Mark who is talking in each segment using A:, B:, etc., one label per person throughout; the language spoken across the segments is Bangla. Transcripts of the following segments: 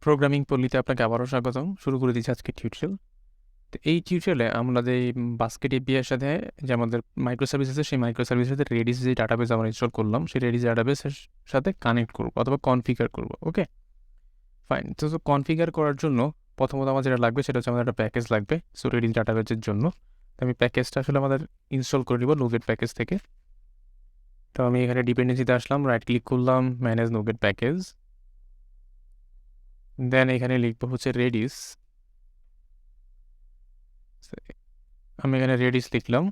A: প্রোগ্রামিং পল্লীতে আপনাকে আবারও স্বাগতম। শুরু করে দিচ্ছি আজকে টিউটোরিয়াল। তো এই টিউটোরিয়ালে আমরা যে বাস্কেট এপিআই এর সাথে যে আমাদের মাইক্রো সার্ভিস আছে, সেই মাইক্রো সার্ভিসের সাথে রেডিস যে ডাটাবেস আমরা ইনস্টল করলাম, সেই রেডিস ডাটাবেসের সাথে কানেক্ট করব অথবা কনফিগার করব। ওকে, ফাইন। তো কনফিগার করার জন্য প্রথমত আমার যেটা লাগবে সেটা হচ্ছে আমাদের একটা প্যাকেজ লাগবে। সো রেডিস ডাটাবেসের জন্য আমি প্যাকেজটা আসলে আমাদের ইনস্টল করে নিব নোগেট প্যাকেজ থেকে। তো আমি এখানে ডিপেন্ডেন্সিতে আসলাম, রাইট ক্লিক করলাম, ম্যানেজ নোগেট প্যাকেজ। দেন এখানে লিখবো হচ্ছে রেডিস। আমি এখানে রেডিস লিখলাম।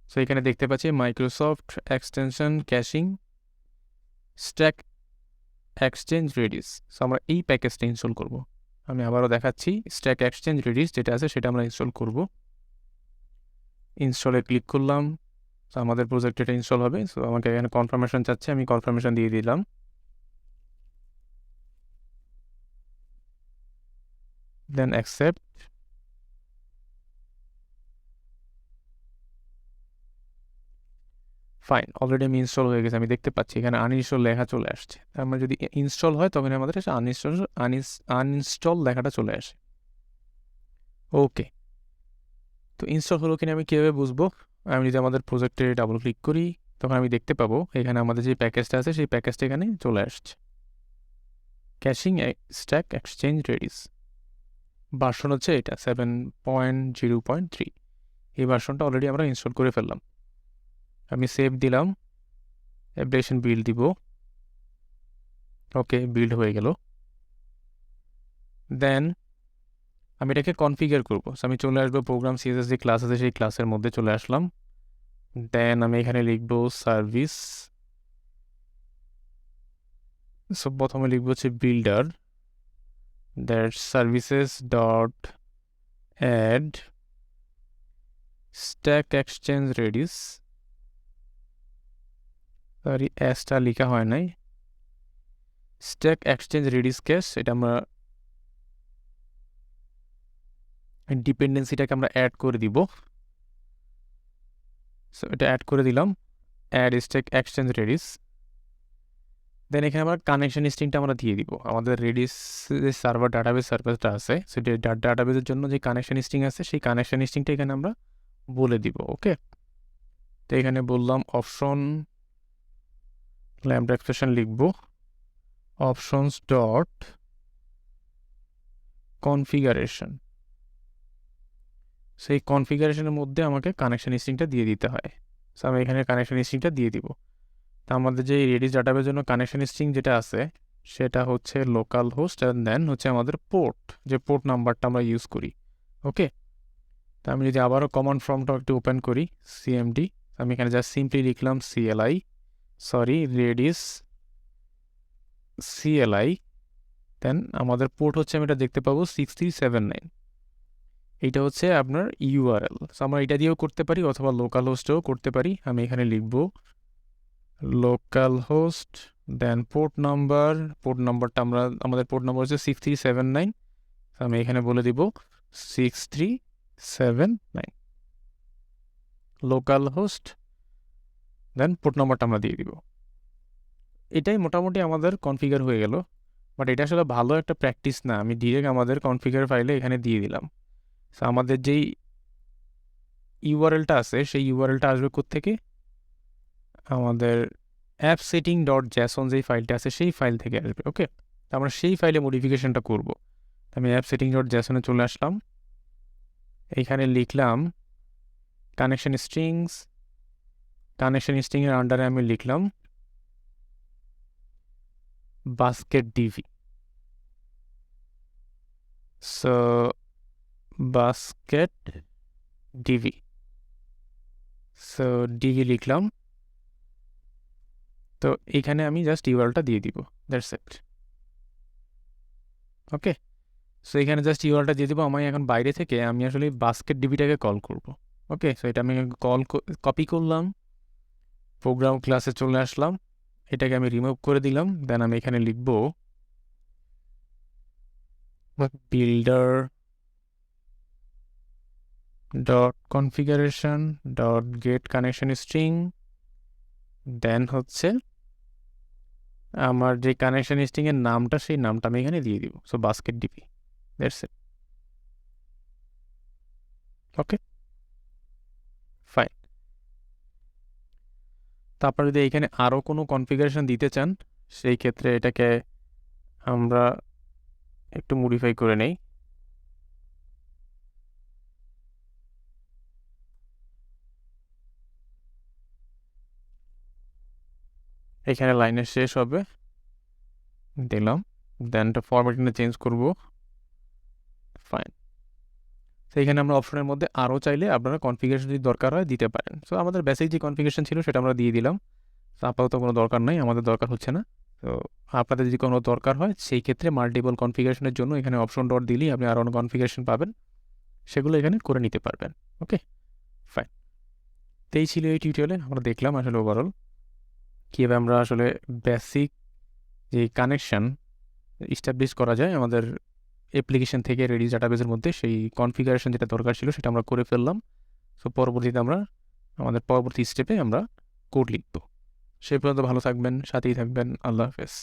A: সো এখানে দেখতে পাচ্ছি Microsoft extension caching stack exchange Redis. So আমরা এই প্যাকেজটা ইনস্টল করব। আমি আবারও দেখাচ্ছি, স্ট্যাক এক্সচেঞ্জ রেডিস যেটা আছে সেটা আমরা ইনস্টল করব। ইনস্টলে ক্লিক করলাম। সো আমাদের প্রজেক্ট এটা ইনস্টল হবে। সো আমাকে এখানে কনফার্মেশন চাচ্ছে, আমি কনফার্মেশন দিয়ে দিলাম। দেন অ্যাকসেপ্ট। ফাইন, অলরেডি আমি ইনস্টল হয়ে গেছে। আমি দেখতে পাচ্ছি এখানে আনইনস্টল লেখা চলে আসছে। আমরা যদি ইনস্টল হয় তখন আমাদের আনইনস্টল লেখাটা চলে আসে। ওকে, তো ইনস্টল হলো কিনা আমি কীভাবে বুঝবো? আমি যদি আমাদের প্রজেক্টে ডাবল ক্লিক করি তখন আমি দেখতে পাবো এখানে আমাদের যে প্যাকেজটা আছে সেই প্যাকেজটা এখানে চলে আসছে, ক্যাশিং স্ট্যাক এক্সচেঞ্জ রেডিস। ভার্সন হচ্ছে এটা 7.0.3। এই ভার্সনটা অলরেডি আমরা ইনস্টল করে ফেললাম। আমি সেভ দিলাম, অ্যাপ্লিকেশন বিল্ড দিব। ওকে, বিল্ড হয়ে গেল। দেন আমি এটাকে কনফিগার করবো। আমি চলে আসবো প্রোগ্রাম সিএসএস যে ক্লাস আছে সেই ক্লাসের মধ্যে চলে আসলাম। দেন আমি এখানে লিখবো সার্ভিস। সো প্রথমে লিখবো হচ্ছে builder, that services dot add stack exchange Redis. Sorry, এসটা লেখা হয় নাই, স্ট্যাক এক্সচেঞ্জ রেডিস ক্যাশ। এটা আমরা ডিপেন্ডেন্সিটাকে আমরা অ্যাড করে দিব। সো এটা অ্যাড করে দিলাম, অ্যাড স্ট্যাক এক্সচেঞ্জ রেডিস। দেন এখানে আমরা কানেকশন স্ট্রিংটা আমরা দিয়ে দিব। আমাদের রেডিস যে সার্ভার ডাটাবেস সার্ভিসটা আছে সেটা ডাটাবেসের জন্য যে কানেকশন স্ট্রিং আছে সেই কানেকশন স্ট্রিংটা এখানে আমরা বলে দিব। ওকে, তো এখানে বললাম অপশন ল্যাম্বডা এক্সপ্রেশন লিখব, অপশনস ডট কনফিগারেশন। সেই কনফিগারেশনের মধ্যে আমাকে কানেকশন স্ট্রিংটা দিয়ে দিতে হয়। সো আমি এখানে কানেকশন স্ট্রিংটা দিয়ে দিব। তা আমাদের যে রেডিস ডাটাবেসের জন্য কানেকশন স্ট্রিং যেটা আছে সেটা হচ্ছে লোকাল হোস্ট, অ্যান্ড দেন হচ্ছে আমাদের পোর্ট, যে পোর্ট নাম্বারটা আমরা ইউজ করি। ওকে, তা আমি যদি আবারও কমান্ড ফর্মটা একটু ওপেন করি, সিএমডি, আমি এখানে জাস্ট সিম্পলি লিখলাম রেডিস সিএলআই। দেন আমাদের পোর্ট হচ্ছে আমি এটা দেখতে পাবো 6379। এইটা হচ্ছে আপনার ইউআরএল। সো আমরা এটা দিয়েও করতে পারি অথবা লোকাল হোস্টেও করতে পারি। আমি এখানে লিখব লোকাল হোস্ট, দেন পোর্ট নাম্বারটা আমাদের পোর্ট নাম্বার হচ্ছে 6379। আমি এখানে বলে দিব 6379 লোকাল হোস্ট, দেন পোর্ট নাম্বারটা আমরা দিয়ে দিব। এটাই মোটামুটি আমাদের কনফিগার হয়ে গেল। বাট এটা আসলে ভালো একটা প্র্যাকটিস না। আমি ডিরেক্ট আমাদের কনফিগার ফাইলে এখানে দিয়ে দিলাম। সো আমাদের যেই ইউআরএলটা আছে সেই ইউআরএলটা আসবে কোত্থেকে? আমাদের অ্যাপ সেটিং ডট জ্যাসন যেই ফাইলটা আছে সেই ফাইল থেকে আসবে। ওকে, আমরা সেই ফাইলে মডিফিকেশনটা করব। আমি অ্যাপ সেটিং ডট জ্যাসনে চলে আসলাম, এইখানে লিখলাম কানেকশন স্ট্রিংয়ের আন্ডারে আমি লিখলাম basket DV. So basket DV, so DV লিখলাম। তো এখানে আমি জাস্ট ইউআরএলটা দিয়ে দিব, দ্যাটস ইট। ওকে, সো এখানে জাস্ট ইউআরএলটা দিয়ে দিব। আমি এখন বাইরে থেকে আমি আসলে বাস্কেট ডিবিটাকে কল করব। ওকে, সো এটা আমি কপি করলাম, প্রোগ্রাম ক্লাসে চলে আসলাম, এটাকে আমি রিমুভ করে দিলাম। দেন আমি এখানে লিখব builder dot configuration dot get connection string, then হচ্ছে আমার যে কানেকশন স্ট্রিংয়ের নামটা সেই নামটা আমি এখানে দিয়ে দিব। So basket DP, that's it. Okay, fine. তারপর যদি এখানে আরও কোনো কনফিগারেশন দিতে চান, সেই ক্ষেত্রে এটাকে আমরা একটু মডিফাই করে নেই। এখানে লাইনের শেষ হবে, দিলাম, দেন ফরম্যাটিংটা চেঞ্জ করব, ফাইন। তো এখানে আমরা অপশনের মধ্যে আরও চাইলে আপনারা কনফিগারেশন যদি দরকার হয় দিতে পারেন। সো আমাদের বেসিক যে কনফিগারেশন ছিল সেটা আমরা দিয়ে দিলাম। তো আপাতত কোনো দরকার নাই, আমাদের দরকার হচ্ছে না। তো আপনাদের যদি কোনো দরকার হয় সেই ক্ষেত্রে মাল্টিপল কনফিগারেশনের জন্য এখানে অপশন ডট দিলেই আপনি আরও কনফিগারেশন পাবেন, সেগুলো এখানে করে নিতে পারবেন। ওকে, ফাইন। তো এই ছিল এই টিউটোরিয়ালে আমরা দেখলাম আসলে ওভারঅল কীভাবে আমরা আসলে বেসিক যে কানেকশান ইস্টাবলিশ করা যায় আমাদের অ্যাপ্লিকেশন থেকে রেডি ডাটাবেসের মধ্যে, সেই কনফিগারেশন যেটা দরকার ছিল সেটা আমরা করে ফেললাম। সো পরবর্তীতে আমরা আমাদের পরবর্তী স্টেপে আমরা কোড লিখব। সেই পর্যন্ত ভালো থাকবেন, সাথেই থাকবেন। আল্লাহ হাফেজ।